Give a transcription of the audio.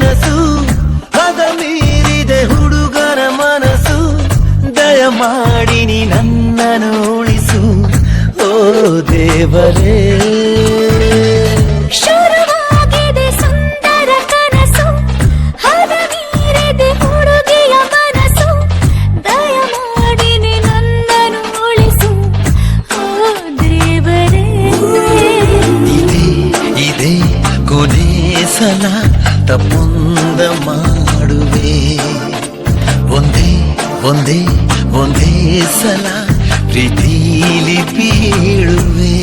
ಕನಸು ಅದ ಮೀರಿದೆ ಹುಡುಗನ ಮನಸ್ಸು ದಯಮಾಡಿ ನೀ ನನ್ನನ್ನು ಉಳಿಸು ಓ ದೇವರೇ ಶುರುವಾಗಿದೆ ಸುಂದರ ಕನಸು ಅದ ಮೀರಿದೆ ಹುಡುಗಿಯ ಮನಸ್ಸು ದಯಮಾಡಿ ನೀ ನನ್ನನ್ನು ಉಳಿಸು ಓ ದೇವರೇ ಇದೇ ಕೊನೆ ಸಲ ತಪ್ಪೊಂದ ಮಾಡುವೆ ಒಂದೇ ಒಂದೇ ಒಂದೇ ಸಲ ಪ್ರೀತಿಲಿ ಬೀಳುವೆ